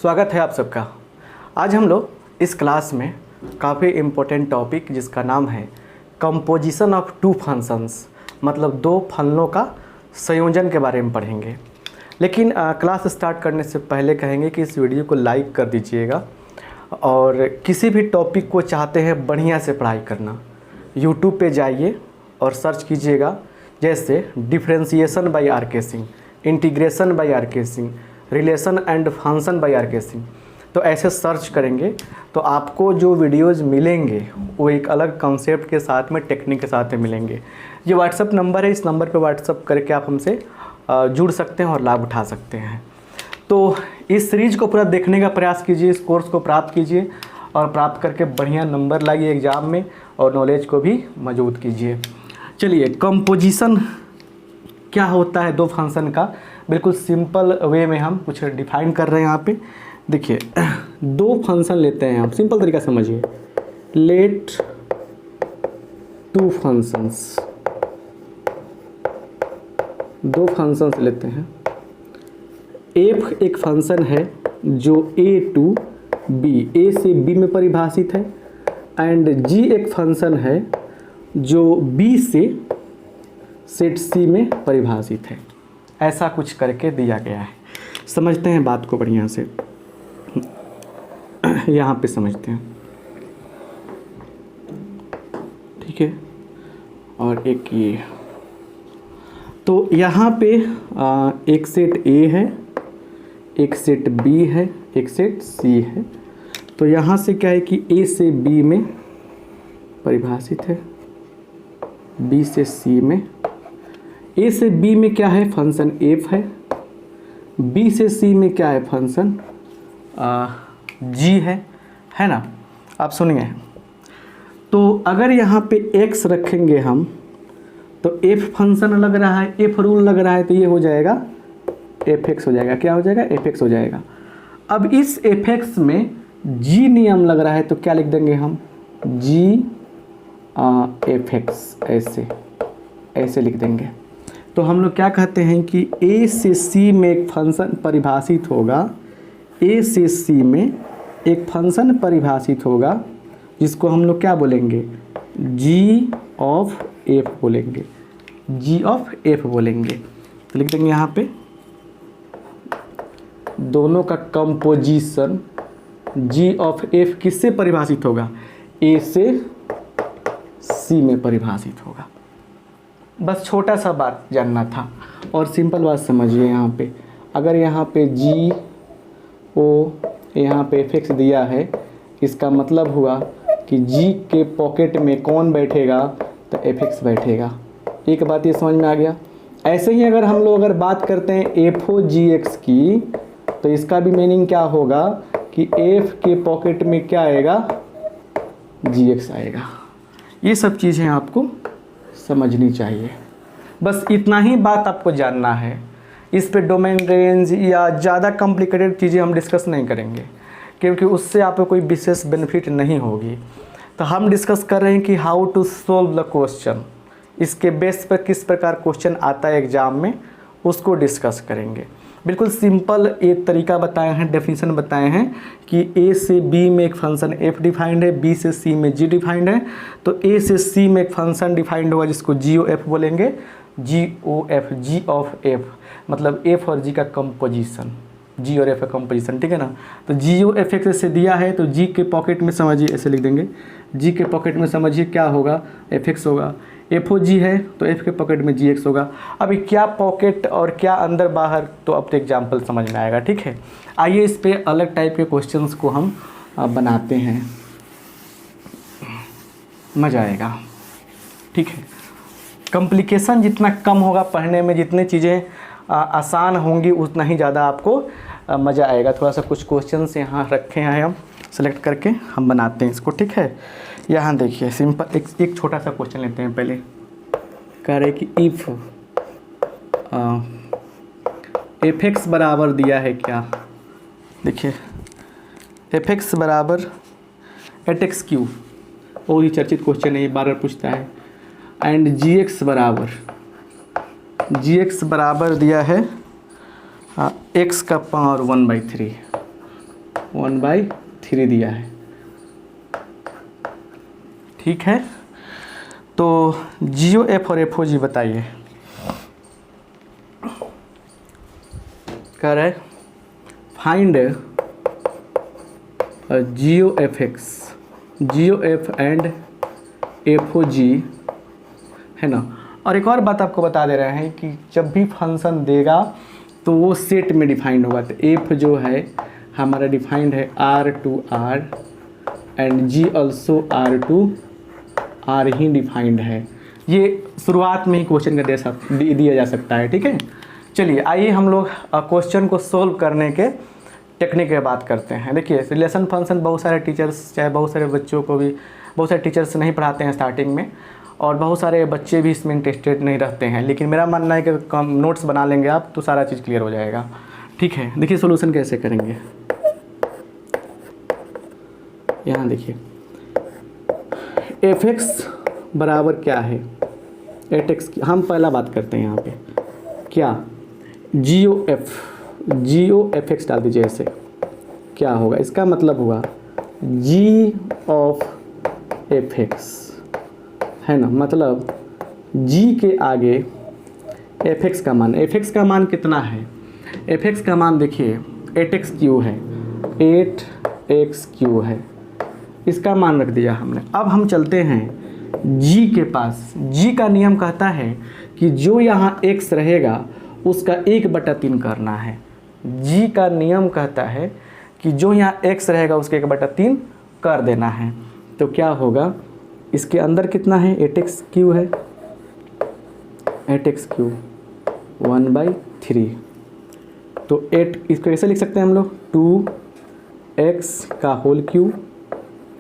स्वागत है आप सबका। आज हम लोग इस क्लास में काफ़ी इम्पोर्टेंट टॉपिक जिसका नाम है कंपोजिशन ऑफ टू फंक्शंस, मतलब दो फलनों का संयोजन के बारे में पढ़ेंगे। लेकिन क्लास स्टार्ट करने से पहले कहेंगे कि इस वीडियो को लाइक कर दीजिएगा और किसी भी टॉपिक को चाहते हैं बढ़िया से पढ़ाई करना, यूट्यूब पे जाइए और सर्च कीजिएगा, जैसे differentiation by R K. Singh, integration by R K. Singh, relation and function by R K. Singh. तो ऐसे सर्च करेंगे तो आपको जो वीडियोज़ मिलेंगे वो एक अलग कॉन्सेप्ट के साथ में, टेक्निक के साथ में मिलेंगे। ये व्हाट्सअप नंबर है, इस नंबर पे व्हाट्सअप करके आप हमसे जुड़ सकते हैं और लाभ उठा सकते हैं। तो इस सीरीज़ को पूरा देखने का प्रयास कीजिए, इस कोर्स को प्राप्त कीजिए और प्राप्त करके बढ़िया नंबर लाइए एग्ज़ाम में और नॉलेज को भी मजबूत कीजिए। चलिए, कंपोजिशन क्या होता है दो फंक्शन का, बिल्कुल सिंपल वे में हम कुछ डिफाइन कर रहे हैं। यहाँ पे देखिए, दो फंक्शन लेते हैं, आप सिंपल तरीका समझिए। लेट टू फंक्शंस, दो फंक्शंस लेते हैं। एफ एक फंक्शन है जो ए टू बी, ए से बी में परिभाषित है, एंड जी एक फंक्शन है जो बी से सेट सी में परिभाषित है। ऐसा कुछ करके दिया गया है। समझते हैं बात को बढ़िया से, यहाँ पे समझते हैं, ठीक है। और एक ये, तो यहाँ पे एक सेट ए है, एक सेट बी है, एक सेट सी है। तो यहाँ से क्या है कि ए से बी में परिभाषित है, बी से सी में। ए से बी में क्या है, फंक्शन एफ है। बी से सी में क्या है, फंक्शन जी है ना। आप सुनिए, तो अगर यहाँ पे एक्स रखेंगे हम तो एफ फंक्शन लग रहा है, एफ रूल लग रहा है, तो ये हो जाएगा एफ एक्स हो जाएगा। क्या हो जाएगा, एफ एक्स हो जाएगा। अब इस एफ एक्स में जी नियम लग रहा है तो क्या लिख देंगे हम, जी एफ एक्स, ऐसे लिख देंगे। तो हम लोग क्या कहते हैं कि ए से सी में एक फंक्शन परिभाषित होगा, ए से सी में एक फंक्शन परिभाषित होगा जिसको हम लोग क्या बोलेंगे, जी ऑफ एफ बोलेंगे, जी ऑफ एफ बोलेंगे। तो लिख देंगे यहाँ पे दोनों का कंपोजिशन जी ऑफ एफ किससे परिभाषित होगा, ए से सी में परिभाषित होगा। बस छोटा सा बात जानना था और सिंपल बात समझिए। यहाँ पे अगर यहाँ पे जी ओ, यहाँ पे एफ एक्स दिया है, इसका मतलब हुआ कि जी के पॉकेट में कौन बैठेगा, तो एफ एक्स बैठेगा। एक बात ये समझ में आ गया। ऐसे ही अगर हम लोग बात करते हैं एफ ओ जी एक्स की, तो इसका भी मीनिंग क्या होगा कि एफ के पॉकेट में क्या आएगा, जी एक्स आएगा। ये सब चीज़ें आपको समझनी चाहिए। बस इतना ही बात आपको जानना है। इस पे डोमेन रेंज या ज़्यादा कॉम्प्लिकेटेड चीज़ें हम डिस्कस नहीं करेंगे, क्योंकि उससे आपको कोई विशेष बेनिफिट नहीं होगी। तो हम डिस्कस कर रहे हैं कि how to solve the question, इसके बेस पर किस प्रकार क्वेश्चन आता है एग्ज़ाम में, उसको डिस्कस करेंगे। बिल्कुल सिंपल एक तरीका बताए हैं, डेफिनेशन बताए हैं कि ए से बी में एक फंक्शन एफ डिफाइंड है, बी से सी में जी डिफाइंड है। तो ए से सी में एक फंक्शन डिफाइंड होगा जिसको जी ओ एफ बोलेंगे, G O F, G of F, मतलब एफ और जी का कंपोजिशन, जी और एफ का कंपोजिशन, ठीक है ना। तो जी ओ एफ एक्स से दिया है तो जी के पॉकेट में समझिए, ऐसे लिख देंगे, जी के पॉकेट में समझिए क्या होगा, एफ एक्स होगा। एफ ओ जी है तो एफ के पॉकेट में जी एक्स होगा। अभी क्या पॉकेट और क्या अंदर बाहर, तो अब तो एग्जाम्पल समझ में आएगा, ठीक है। आइए इस पे अलग टाइप के क्वेश्चंस को हम बनाते हैं, मज़ा आएगा, ठीक है। कॉम्प्लिकेशन जितना कम होगा पढ़ने में, जितनी चीज़ें आसान होंगी उतना ही ज़्यादा आपको मज़ा आएगा। थोड़ा सा कुछ क्वेश्चंस यहाँ रखे हैं हम, सेलेक्ट करके हम बनाते हैं इसको, ठीक है। यहाँ देखिए सिंपल एक छोटा सा क्वेश्चन लेते हैं पहले। कह रहे कि इफ़ एफ एक्स बराबर दिया है क्या, देखिए एफ एक्स बराबर एट एक्स क्यू, वो ही चर्चित क्वेश्चन है, ये बार बार पूछता है। एंड जी एक्स बराबर दिया है एक्स का पावर 1/3, 1/3 दिया है। ठीक है, तो GOF और FOG बताइए। कह रहे फाइंड GOF एंड FOG, है ना। और एक और बात आपको बता दे रहे हैं कि जब भी फंक्शन देगा तो वो सेट में डिफाइंड होगा। तो F जो है हमारा डिफाइंड है R and G also R he defined है। ये शुरुआत में ही क्वेश्चन का दिया जा सकता है। ठीक है, चलिए आइए हम लोग क्वेश्चन को सोल्व करने के टेक्निक की बात करते हैं। देखिए रिलेशन फंक्शन बहुत सारे टीचर्स, चाहे बहुत सारे बच्चों को भी, बहुत सारे टीचर्स नहीं पढ़ाते हैं स्टार्टिंग में, और बहुत सारे बच्चे भी इसमें इंटरेस्टेड नहीं रहते हैं। लेकिन मेरा मानना है कि कम नोट्स बना लेंगे आप तो सारा चीज़ क्लियर हो जाएगा। ठीक है, देखिए सोल्यूशन कैसे करेंगे। यहाँ देखिए fx बराबर क्या है 8x की, हम पहला बात करते हैं यहाँ पे क्या GOFX डाल दीजिए। ऐसे क्या होगा, इसका मतलब हुआ G ऑफ fx, है ना। मतलब G के आगे fx का मान, fx का मान कितना है, fx का मान देखिए 8x³ है, 8x³ है, इसका मान रख दिया हमने। अब हम चलते हैं G के पास। G का नियम कहता है कि जो यहाँ x रहेगा उसका 1/3 करना है। G का नियम कहता है कि जो यहाँ x रहेगा उसके 1/3 कर देना है। तो क्या होगा, इसके अंदर कितना है 8x³ है, 8x³ 1/3। तो 8 इसको ऐसे लिख सकते हैं हम लोग 2x³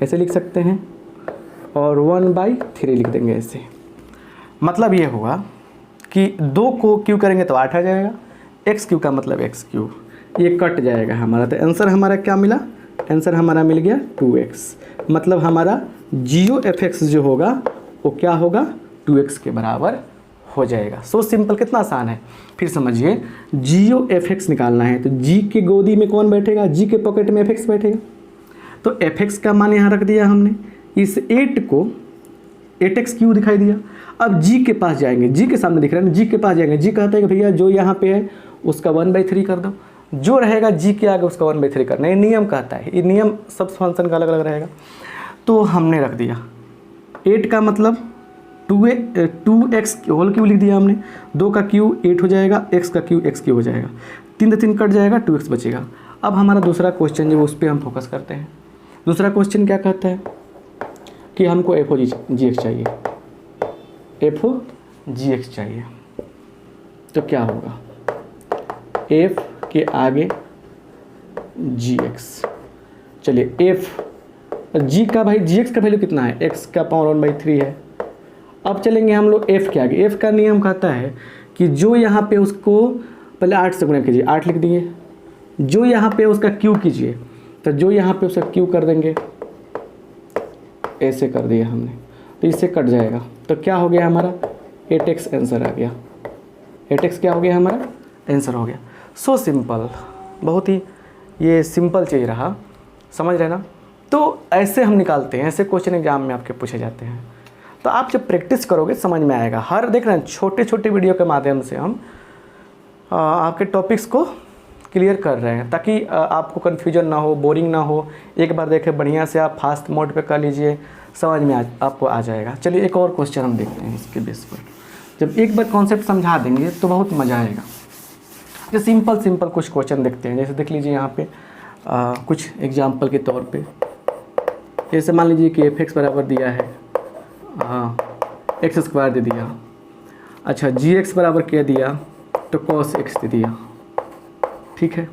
ऐसे लिख सकते हैं, और 1/3 लिख देंगे ऐसे। मतलब ये हुआ कि 2 को क्यू करेंगे तो 8 आ जाएगा, x³ का मतलब x³, ये कट जाएगा हमारा। तो आंसर हमारा क्या मिला, आंसर हमारा मिल गया 2x। मतलब हमारा GOFX जो होगा वो क्या होगा 2x के बराबर हो जाएगा। सो सिंपल, कितना आसान है। फिर समझिए GOFX निकालना है तो G के गोदी में कौन बैठेगा, G के पॉकेट में fx बैठेगा। तो fx का मान यहाँ रख दिया हमने, इस 8 को 8x³ दिखाई दिया। अब G के पास जाएंगे, G के सामने दिख रहा है ना, G के पास जाएंगे। G कहता है कि भैया जो यहाँ पे है उसका 1/3 कर दो, जो रहेगा G के आगे उसका 1/3 करना। ये नियम कहता है, ये नियम सब फंक्शन का अलग अलग रहेगा। तो हमने रख दिया 8 का मतलब 2x³ लिख दिया हमने, 2 का क्यू 8 हो जाएगा, x का क्यू x³ हो जाएगा, 3 3 कट जाएगा, 2x बचेगा। अब हमारा दूसरा क्वेश्चन जो उस पर हम फोकस करते हैं। दूसरा क्वेश्चन क्या कहता है कि हमको FOGX चाहिए, FOGX चाहिए। तो क्या होगा, F के आगे GX। चलिए G का भाई GX का वैल्यू कितना है, x का पावर 1/3 है। अब चलेंगे हम लोग F के आगे। F का नियम कहता है कि जो यहाँ पे उसको पहले 8 से गुणा कीजिए, 8 लिख दिए, जो यहाँ पे उसका Q कीजिए, तो जो यहाँ पे उसका Q कर देंगे, ऐसे कर दिया हमने, तो इससे कट जाएगा। तो क्या हो गया हमारा 8x आंसर आ गया। 8x क्या हो गया हमारा आंसर हो गया। सो सिंपल, बहुत ही ये सिंपल चीज़ रहा, समझ रहे ना। तो ऐसे हम निकालते हैं, ऐसे क्वेश्चन एग्जाम में आपके पूछे जाते हैं। तो आप जब प्रैक्टिस करोगे समझ में आएगा। हर देख रहे हैं छोटे छोटे वीडियो के माध्यम से हम आपके टॉपिक्स को क्लियर कर रहे हैं, ताकि आपको कन्फ्यूजन ना हो, बोरिंग ना हो। एक बार देखें बढ़िया से, आप फास्ट मोड पे कर लीजिए, समझ में आपको आ जाएगा। चलिए एक और क्वेश्चन हम देखते हैं इसके बेस पर। जब एक बार कॉन्सेप्ट समझा देंगे तो बहुत मज़ा आएगा। जो सिंपल कुछ क्वेश्चन देखते हैं, जैसे देख लीजिए यहाँ पे कुछ एग्जाम्पल के तौर पे। जैसे मान लीजिए कि fx बराबर दिया है x² दे दिया। अच्छा gx बराबर क्या दिया, तो cos x दे दिया। ठीक है,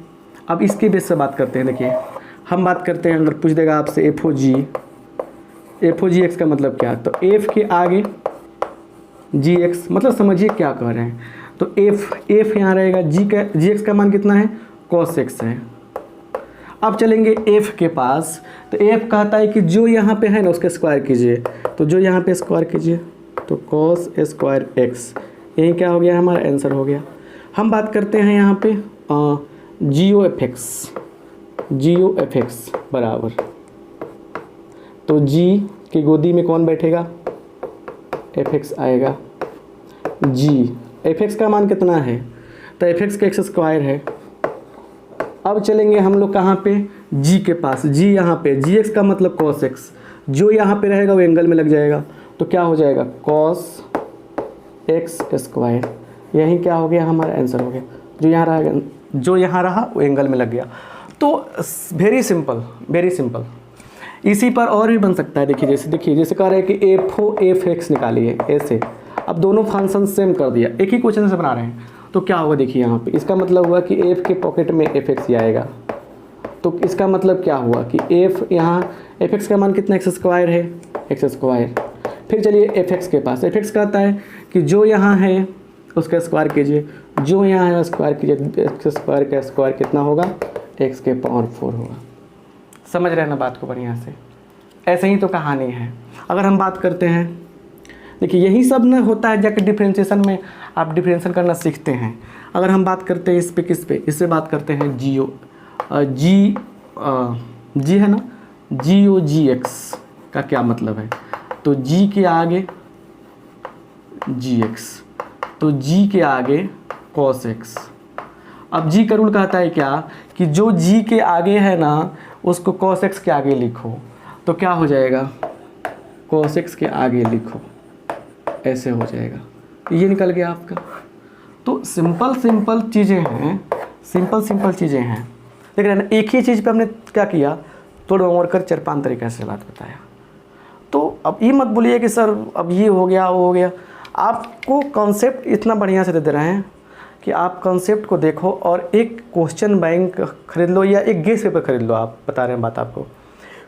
अब इसके बेस से बात करते हैं। देखिए हम बात करते हैं, अगर पूछ देगा आपसे FOGX का मतलब क्या, तो f के आगे gx, मतलब समझिए क्या कह रहे हैं। तो f यहाँ रहेगा, gx का मान कितना है, cos x है। अब चलेंगे f के पास, तो f कहता है कि जो यहाँ पे है ना उसका स्क्वायर कीजिए, तो जो यहाँ पे स्क्वायर कीजिए तो cos स्क्वायर x, यही क्या हो गया हमारा आंसर हो गया। हम बात करते हैं यहाँ पे GOFX। GO FX बराबर, तो G की गोदी में कौन बैठेगा, FX आएगा। G FX का मान कितना है, तो FX का x स्क्वायर है। अब चलेंगे हम लोग कहाँ पे, G के पास। G यहाँ पे, GX का मतलब cos x, जो यहाँ पे रहेगा वो एंगल में लग जाएगा, तो क्या हो जाएगा cos x स्क्वायर। यही क्या हो गया, हमारा आंसर हो गया। जो यहाँ रहा वो एंगल में लग गया। तो वेरी सिंपल। इसी पर और भी बन सकता है। देखिए जैसे कह रहे हैं कि FO/FX निकालिए ऐसे। अब दोनों फंक्शन सेम कर दिया, एक ही क्वेश्चन से बना रहे हैं, तो क्या होगा देखिए यहाँ पे, इसका मतलब हुआ कि f के पॉकेट में fx ही आएगा। तो इसका मतलब क्या हुआ कि f यहाँ fx का मान कितना, x स्क्वायर है, x स्क्वायर। फिर चलिए fx के पास, fx कहता है कि जो यहाँ है उसका स्क्वायर कीजिए, जो यहाँ है स्क्वायर कीजिए, x स्क्वायर का स्क्वायर कितना होगा, x के पावर 4 होगा। समझ रहे हैं ना बात को बढ़िया से। ऐसे ही तो कहानी है। अगर हम बात करते हैं, देखिए यही सब ना होता है जाकर डिफरेंशिएशन में आप डिफरेंशिएशन करना सीखते हैं। अगर हम बात करते हैं इस पे, किस पे, इससे बात करते हैं GO G है ना, GOGX का क्या मतलब है, तो G के आगे GX, तो G के आगे cos x। अब G का रूल कहता है क्या कि जो G के आगे है ना उसको cos x के आगे लिखो, तो क्या हो जाएगा, cos x के आगे लिखो, ऐसे हो जाएगा। ये निकल गया आपका। तो सिंपल चीज़ें हैं, सिंपल चीज़ें हैं। देख रहे हैं ना, एक ही चीज़ पे हमने क्या किया, तोड़ मरोड़ कर 4-5 तरीके से बात बताया। तो अब ये मत बोलिए कि सर अब ये हो गया वो हो गया। आपको कॉन्सेप्ट इतना बढ़िया से दे रहे हैं कि आप कॉन्सेप्ट को देखो और एक क्वेश्चन बैंक खरीद लो या एक गेस पेपर खरीद लो। आप बता रहे हैं बात आपको,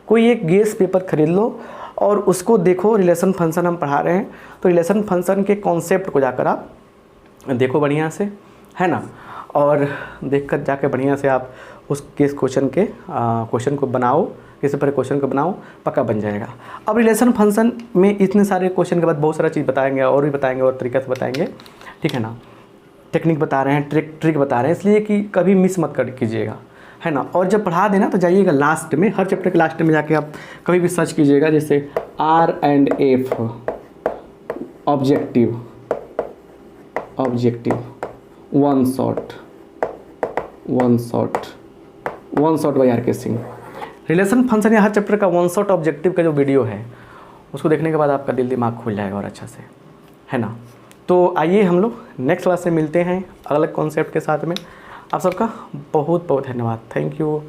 कोई एक गेस पेपर खरीद लो और उसको देखो। रिलेशन फंक्शन हम पढ़ा रहे हैं, तो रिलेशन फंक्शन के कॉन्सेप्ट को जाकर आप देखो बढ़िया से, है ना, और देखकर जाके बढ़िया से आप उस केस क्वेश्चन को बनाओ, किसी पर क्वेश्चन को बनाओ, पक्का बन जाएगा। अब रिलेशन फंक्शन में इतने सारे क्वेश्चन के बाद बहुत सारा चीज़ बताएंगे और भी बताएंगे और तरीक़ा से बताएंगे, ठीक है ना। टेक्निक बता रहे हैं, ट्रिक बता रहे हैं, इसलिए कि कभी मिस मत कर कीजिएगा, है ना। और जब पढ़ा देना तो जाइएगा लास्ट में, हर चैप्टर के लास्ट में जाके आप कभी भी सर्च कीजिएगा, जैसे R&F objective one shot bye RK Singh. Relation function या हर चैप्टर का वन शॉट ऑब्जेक्टिव का जो वीडियो है उसको देखने के बाद आपका दिल दिमाग खुल जाएगा और अच्छा से, है ना। तो आइए हम लोग नेक्स्ट क्लास में मिलते हैं अलग अलग कॉन्सेप्ट के साथ में। आप सबका बहुत बहुत धन्यवाद, थैंक यू।